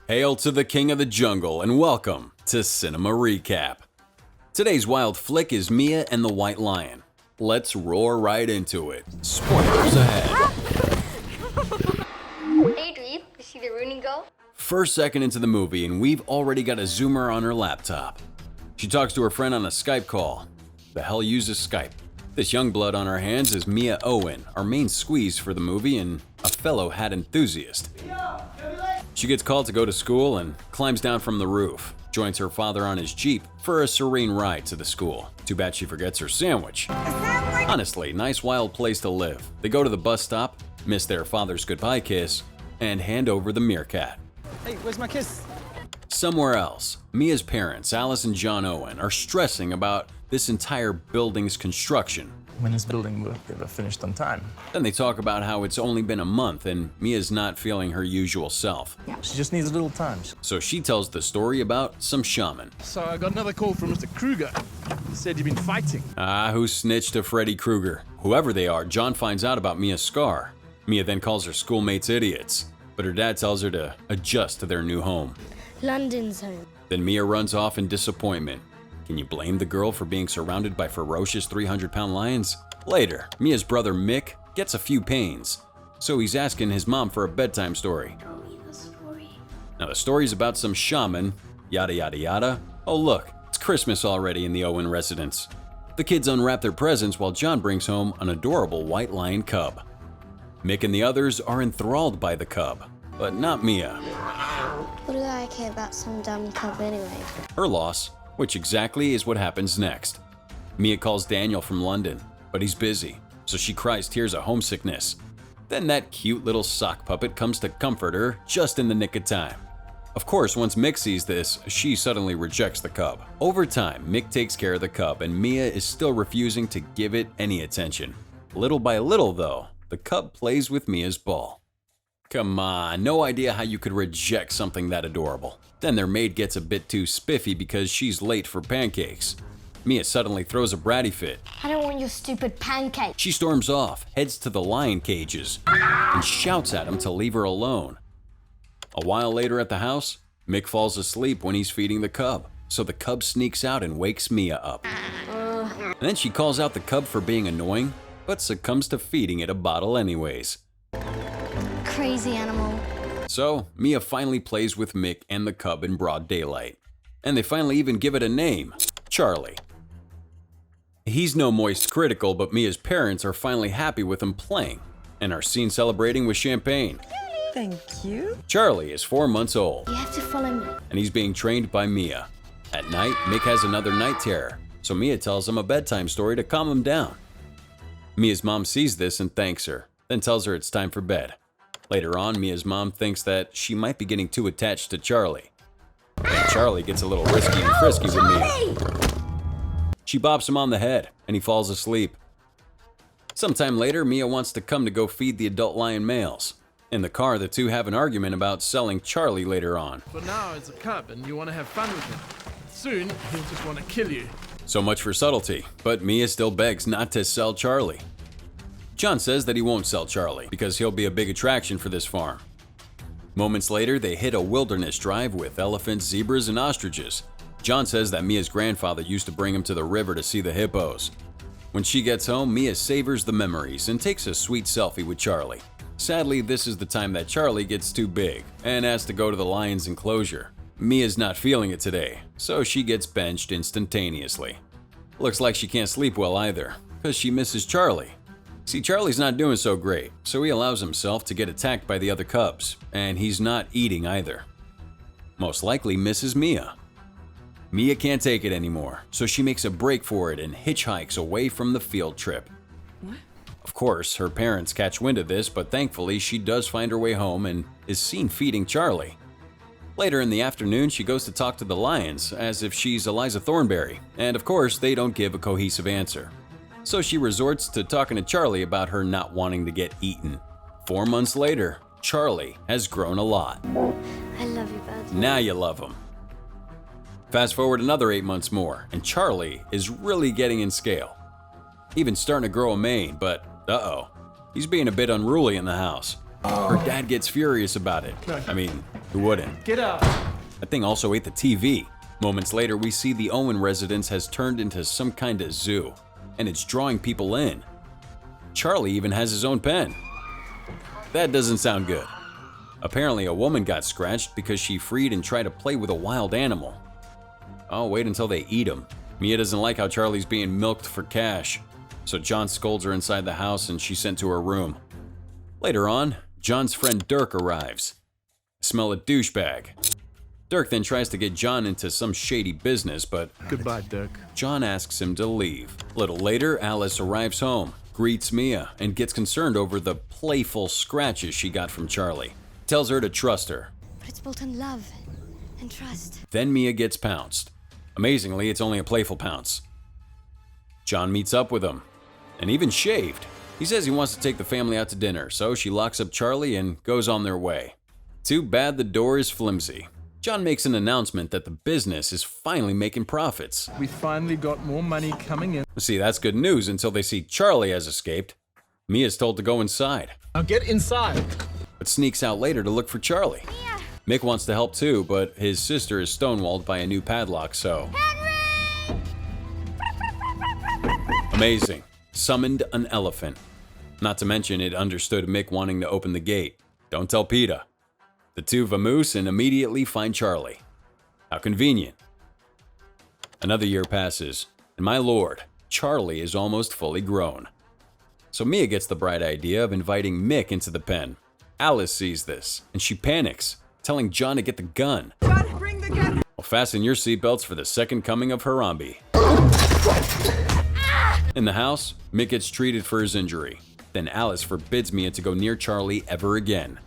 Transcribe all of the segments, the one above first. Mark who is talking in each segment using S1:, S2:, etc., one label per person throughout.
S1: Hail to the king of the jungle and welcome to Cinema Recap. Today's wild flick is Mia and the White Lion. Let's roar right into it. Spoilers ahead.
S2: Hey Dweeb, you see the Rooney goal?
S1: First second into the movie and we've already got a zoomer on her laptop. She talks to her friend on a Skype call. The hell uses Skype? This young blood on our hands is Mia OWEN, our main squeeze for the movie and a fellow hat enthusiast. She gets called to go to school and climbs down from the roof, joins her father on his Jeep for a serene ride to the school. Too bad she forgets her sandwich. Honestly, nice wild place to live. They go to the bus stop, miss their father's goodbye kiss, and hand over the meerkat.
S3: Hey, where's my kiss?
S1: Somewhere else, Mia's parents, Alice and John Owen, are stressing about this entire building's construction.
S3: When this building will get finished on time.
S1: Then they talk about how it's only been a month and Mia's not feeling her usual self.
S3: She just needs a little time.
S1: So she tells the story about some shaman.
S4: So I got another call from Mr. Kruger. He said you've been fighting.
S1: Who snitched to Freddy Krueger? Whoever they are, John finds out about Mia's scar. Mia then calls her schoolmates idiots, but her dad tells her to adjust to their new home.
S2: London's home.
S1: Then Mia runs off in disappointment. Can you blame the girl for being surrounded by ferocious 300-pound lions? Later, Mia's brother Mick gets a few pains, so he's asking his mom for a bedtime story.
S2: Tell me the story.
S1: Now the story's about some shaman, yada yada yada. Oh look, it's Christmas already in the Owen residence. The kids unwrap their presents while John brings home an adorable white lion cub. Mick and the others are enthralled by the cub, but not Mia.
S2: What do I care about some dumb cub anyway?
S1: Her loss, which exactly is what happens next. Mia calls Daniel from London, but he's busy, so she cries tears of homesickness. Then that cute little sock puppet comes to comfort her just in the nick of time. Of course, once Mick sees this, she suddenly rejects the cub. Over time, Mick takes care of the cub and Mia is still refusing to give it any attention. Little by little though, the cub plays with Mia's ball. Come on, no idea how you could reject something that adorable. Then their maid gets a bit too spiffy because she's late for pancakes. Mia suddenly throws a bratty fit.
S2: I don't want your stupid pancake.
S1: She storms off, heads to the lion cages, and shouts at him to leave her alone. A while later at the house, Mick falls asleep when he's feeding the cub, so the cub sneaks out and wakes Mia up. And then she calls out the cub for being annoying, but succumbs to feeding it a bottle anyways.
S2: Crazy animal.
S1: So, Mia finally plays with Mick and the cub in broad daylight. And they finally even give it a name, Charlie. He's no moist critical, but Mia's parents are finally happy with him playing, and are seen celebrating with champagne.
S5: Thank you.
S1: Charlie is 4 months old,
S2: You have to follow me.
S1: and he's being trained by Mia. At night, Mick has another night terror, so Mia tells him a bedtime story to calm him down. Mia's mom sees this and thanks her, then tells her it's time for bed. Later on, Mia's mom thinks that she might be getting too attached to Charlie. And Charlie gets a little risky and frisky with Mia. She bops him on the head, and he falls asleep. Sometime later, Mia wants to come to go feed the adult lion males. In the car, the two have an argument about selling Charlie later on.
S4: For now, it's a cub and you want to have fun with him. Soon, he'll just want to kill you.
S1: So much for subtlety, but Mia still begs not to sell Charlie. John says that he won't sell Charlie because he'll be a big attraction for this farm. Moments later, they hit a wilderness drive with elephants, zebras, and ostriches. John says that Mia's grandfather used to bring him to the river to see the hippos. When she gets home, Mia savors the memories and takes a sweet selfie with Charlie. Sadly, this is the time that Charlie gets too big and has to go to the lion's enclosure. Mia's not feeling it today, so she gets benched instantaneously. Looks like she can't sleep well either, because she misses Charlie. See, Charlie's not doing so great, so he allows himself to get attacked by the other cubs, and he's not eating either. Most likely misses Mia. Mia can't take it anymore, so she makes a break for it and hitchhikes away from the field trip.
S5: What?
S1: Of course, her parents catch wind of this, but thankfully she does find her way home and is seen feeding Charlie. Later in the afternoon, she goes to talk to the lions as if she's Eliza Thornberry, and of course they don't give a cohesive answer. So she resorts to talking to Charlie about her not wanting to get eaten. 4 months later, Charlie has grown a lot.
S2: I love you, bud.
S1: Now you love him. Fast forward another 8 months more, and Charlie is really getting in scale. Even starting to grow a mane, but he's being a bit unruly in the house. Her dad gets furious about it. I mean, Who wouldn't?
S4: Get out.
S1: That thing also ate the TV. Moments later, we see the Owen residence has turned into some kind of zoo, and it's drawing people in. Charlie even has his own pen. That doesn't sound good. Apparently, a woman got scratched because she freed and tried to play with a wild animal. Oh, wait until they eat him. Mia doesn't like how Charlie's being milked for cash, so John scolds her inside the house and she's sent to her room. Later on, John's friend Dirk arrives. Smell a douchebag. Dirk then tries to get John into some shady business, but
S4: Goodbye, Dirk.
S1: John asks him to leave. A little later, Alice arrives home, greets Mia, and gets concerned over the playful scratches she got from Charlie. Tells her to trust her.
S2: But it's built on love and trust.
S1: Then Mia gets pounced. Amazingly, it's only a playful pounce. John meets up with him, and even shaved. He says he wants to take the family out to dinner, so she locks up Charlie and goes on their way. Too bad the door is flimsy. John makes an announcement that the business is finally making profits.
S4: We finally got more money coming in.
S1: See, that's good news until they see Charlie has escaped. Mia's told to go inside,
S4: Now get inside.
S1: but sneaks out later to look for Charlie.
S2: Mia!
S1: Mick wants to help too, but his sister is stonewalled by a new padlock, so...
S2: Henry!
S1: Amazing. Summoned an elephant. Not to mention it understood Mick wanting to open the gate. Don't tell PETA. The two vamoose and immediately find Charlie. How convenient. Another year passes, and my lord, Charlie is almost fully grown. So Mia gets the bright idea of inviting Mick into the pen. Alice sees this, and she panics, telling John to get the gun.
S5: John, bring the gun.
S1: Well, fasten your seatbelts for the second coming of Harambe. In the house, Mick gets treated for his injury. Then Alice forbids Mia to go near Charlie ever again.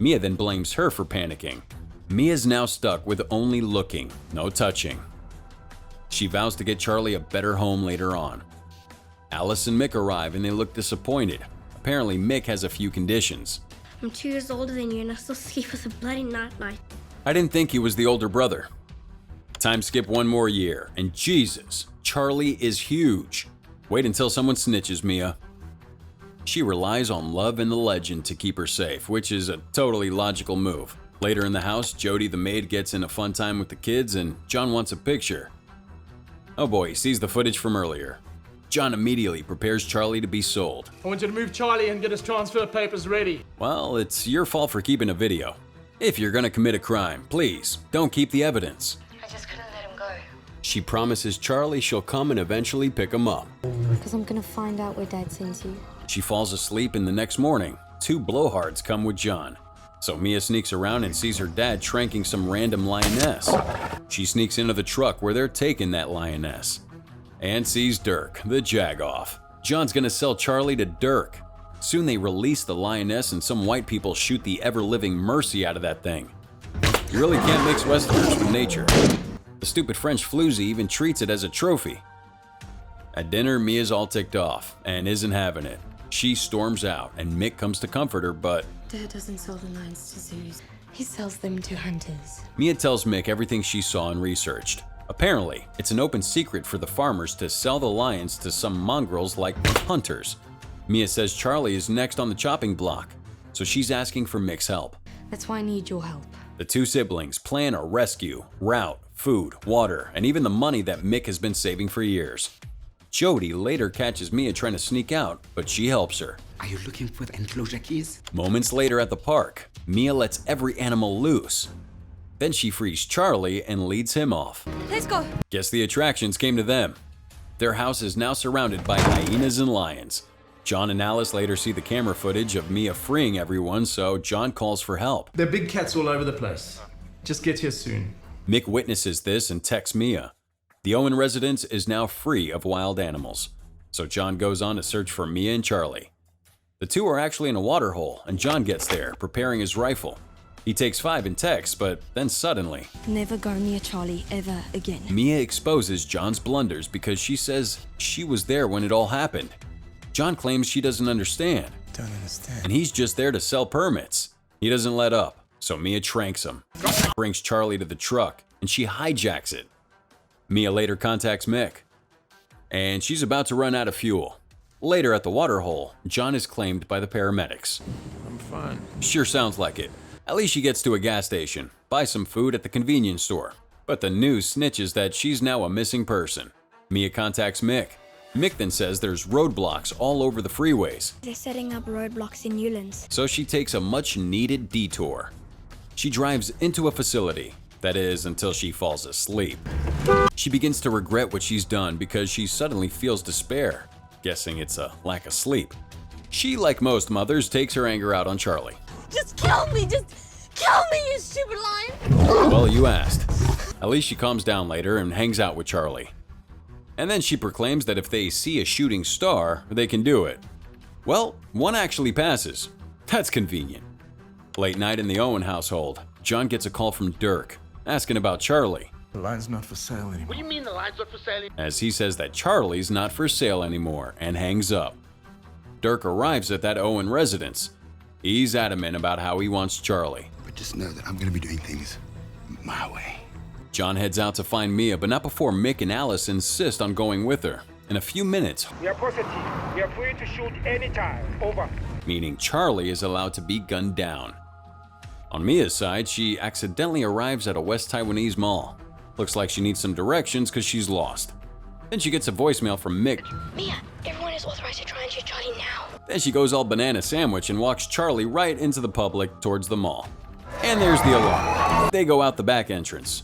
S1: Mia then blames her for panicking. Mia's now stuck with only looking, no touching. She vows to get Charlie a better home later on. Alice and Mick arrive and they look disappointed. Apparently Mick has a few conditions.
S2: I'm 2 years older than you and I still sleep with a bloody nightlight.
S1: I didn't think he was the older brother. Time skip one more year, and Jesus, Charlie is huge. Wait until someone snitches Mia. She relies on love and the legend to keep her safe, which is a totally logical move. Later in the house, Jody the maid gets in a fun time with the kids and John wants a picture. Oh boy, he sees the footage from earlier. John immediately prepares Charlie to be sold.
S4: I want you to move Charlie and get his transfer papers ready.
S1: Well, it's your fault for keeping a video. If you're gonna commit a crime, please, don't keep the evidence.
S2: I just couldn't let him go.
S1: She promises Charlie she'll come and eventually pick him up.
S2: Because I'm gonna find out where Dad sends you.
S1: She falls asleep and the next morning, 2 blowhards come with John. So Mia sneaks around and sees her dad tranking some random lioness. She sneaks into the truck where they're taking that lioness. And sees Dirk, the jagoff. John's gonna sell Charlie to Dirk. Soon they release the lioness and some white people shoot the ever-living mercy out of that thing. You really can't mix Westerners with nature. The stupid French floozy even treats it as a trophy. At dinner, Mia's all ticked off and isn't having it. She storms out and Mick comes to comfort her, but
S6: Dad doesn't sell the lions to zoos. He sells them to hunters.
S1: Mia tells Mick everything she saw and researched. Apparently, it's an open secret for the farmers to sell the lions to some mongrels like hunters. Mia says Charlie is next on the chopping block, so she's asking for Mick's help.
S6: That's why I need your help.
S1: The two siblings plan a rescue, route, food, water, and even the money that Mick has been saving for years. Jody later catches Mia trying to sneak out, but she helps her.
S7: Are you looking for the enclosure keys?
S1: Moments later at the park, Mia lets every animal loose. Then she frees Charlie and leads him off.
S6: Let's go.
S1: Guess the attractions came to them. Their house is now surrounded by hyenas and lions. John and Alice later see the camera footage of Mia freeing everyone, so John calls for help.
S4: There are big cats all over the place. Just get here soon.
S1: Mick witnesses this and texts Mia. The Owen residence is now free of wild animals, so John goes on to search for Mia and Charlie. The two are actually in a waterhole, and John gets there, preparing his rifle. He takes 5 and texts, but then suddenly,
S6: Never go near Charlie ever again.
S1: Mia exposes John's blunders because she says she was there when it all happened. John claims she doesn't understand.
S3: Don't understand.
S1: And he's just there to sell permits. He doesn't let up, so Mia tranks him, brings Charlie to the truck, and she hijacks it. Mia later contacts Mick, and she's about to run out of fuel. Later at the waterhole, John is claimed by the paramedics.
S4: I'm fine.
S1: Sure sounds like it. At least she gets to a gas station, buys some food at the convenience store. But the news snitches that she's now a missing person. Mia contacts Mick. Mick then says there's roadblocks all over the freeways.
S2: They're setting up roadblocks in Newlands.
S1: So she takes a much-needed detour. She drives into a facility. That is, until she falls asleep. She begins to regret what she's done because she suddenly feels despair, guessing it's a lack of sleep. She, like most mothers, takes her anger out on Charlie.
S6: Just kill me! Just kill me, you stupid lion!
S1: Well, you asked. At least she calms down later and hangs out with Charlie. And then she proclaims that if they see a shooting star, they can do it. Well, one actually passes. That's convenient. Late night in the Owen household, John gets a call from Dirk, asking about Charlie.
S3: The line's not for sale anymore.
S5: What do you mean the line's not for sale?
S1: As he says that Charlie's not for sale anymore and hangs up. Dirk arrives at that Owen residence. He's adamant about how he wants Charlie.
S7: But just know that I'm gonna be doing things my way.
S1: John heads out to find Mia, but not before Mick and Alice insist on going with her. In a few minutes,
S5: We are positive. We are free to shoot anytime. Over.
S1: meaning Charlie is allowed to be gunned down. On Mia's side, she accidentally arrives at a West Taiwanese mall. Looks like she needs some directions because she's lost. Then she gets a voicemail from Mick.
S2: Mia, everyone is authorized to try and shoot Charlie now.
S1: Then she goes all banana sandwich and walks Charlie right into the public towards the mall. And there's the alarm. They go out the back entrance.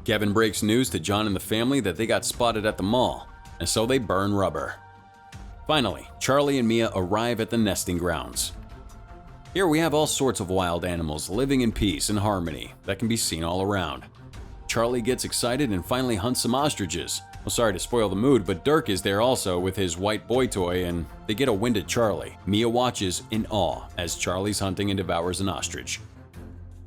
S1: Kevin breaks news to John and the family that they got spotted at the mall, and so they burn rubber. Finally, Charlie and Mia arrive at the nesting grounds. Here we have all sorts of wild animals living in peace and harmony that can be seen all around. Charlie gets excited and finally hunts some ostriches. Well, sorry to spoil the mood, but Dirk is there also with his white boy toy and they get a wind at Charlie. Mia watches in awe as Charlie's hunting and devours an ostrich.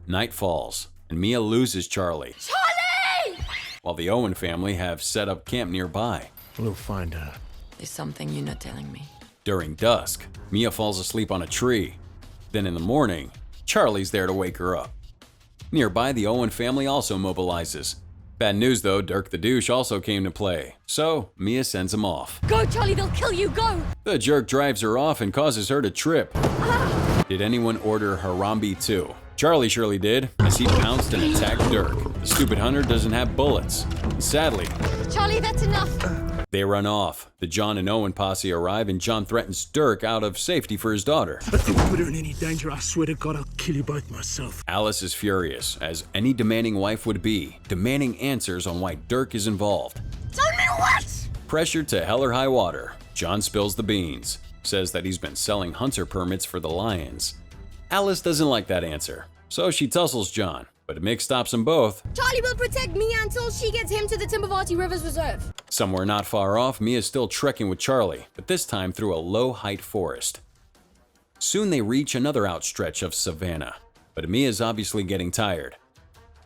S1: Night falls and Mia loses Charlie.
S6: Charlie!
S1: While the Owen family have set up camp nearby.
S4: We'll find her.
S6: There's something you're not telling me.
S1: During dusk, Mia falls asleep on a tree. Then in the morning, Charlie's there to wake her up. Nearby, the Owen family also mobilizes. Bad news though, Dirk the douche also came to play, so Mia sends him off.
S6: Go, Charlie, they'll kill you, go!
S1: The jerk drives her off and causes her to trip. Did anyone order Harambe too? Charlie surely did, as he pounced and attacked Dirk. The stupid hunter doesn't have bullets. Sadly,
S6: Charlie, that's enough!
S1: they run off. The John and Owen posse arrive and John threatens Dirk out of safety for his daughter.
S5: If you put her in any danger, I swear to God, I'll kill you both myself.
S1: Alice is furious, as any demanding wife would be, demanding answers on why Dirk is involved.
S6: Tell me what!
S1: Pressured to hell or high water, John spills the beans, says that he's been selling hunter permits for the lions. Alice doesn't like that answer, so she tussles John, but Mick stops them both.
S6: Charlie will protect Mia until she gets him to the Timbavati Rivers Reserve.
S1: Somewhere not far off, Mia's still trekking with Charlie, but this time through a low-height forest. Soon they reach another outstretch of savanna, but Mia's obviously getting tired.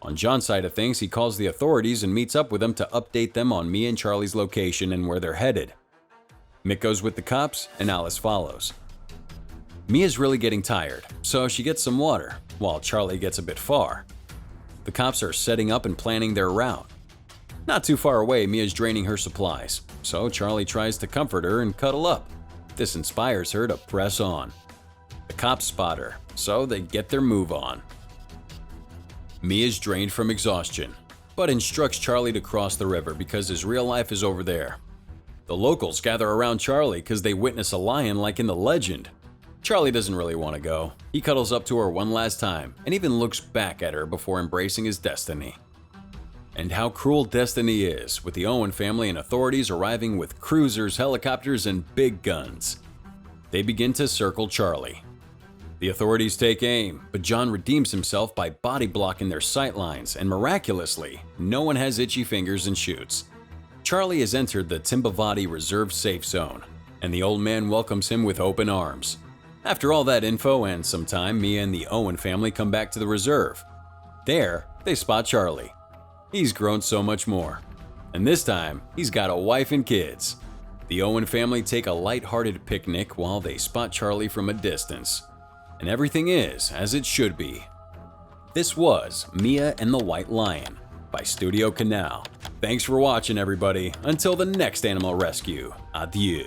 S1: On John's side of things, he calls the authorities and meets up with them to update them on Mia and Charlie's location and where they're headed. Mick goes with the cops, and Alice follows. Mia's really getting tired, so she gets some water, while Charlie gets a bit far. The cops are setting up and planning their route. Not too far away, Mia's draining her supplies, so Charlie tries to comfort her and cuddle up. This inspires her to press on. The cops spot her, so they get their move on. Mia's drained from exhaustion, but instructs Charlie to cross the river because his real life is over there. The locals gather around Charlie because they witness a lion like in the legend. Charlie doesn't really want to go. He cuddles up to her one last time and even looks back at her before embracing his destiny. And how cruel destiny is, with the Owen family and authorities arriving with cruisers, helicopters, and big guns. They begin to circle Charlie. The authorities take aim, but John redeems himself by body blocking their sight lines, and miraculously, no one has itchy fingers and shoots. Charlie has entered the Timbavati Reserve Safe Zone, and the old man welcomes him with open arms. After all that info and some time, Mia and the Owen family come back to the reserve. There, they spot Charlie. He's grown so much more. And this time, he's got a wife and kids. The Owen family take a light-hearted picnic while they spot Charlie from a distance. And everything is as it should be. This was Mia and the White Lion by STUDIOCANAL. Thanks for watching, everybody. Until the next animal rescue, adieu.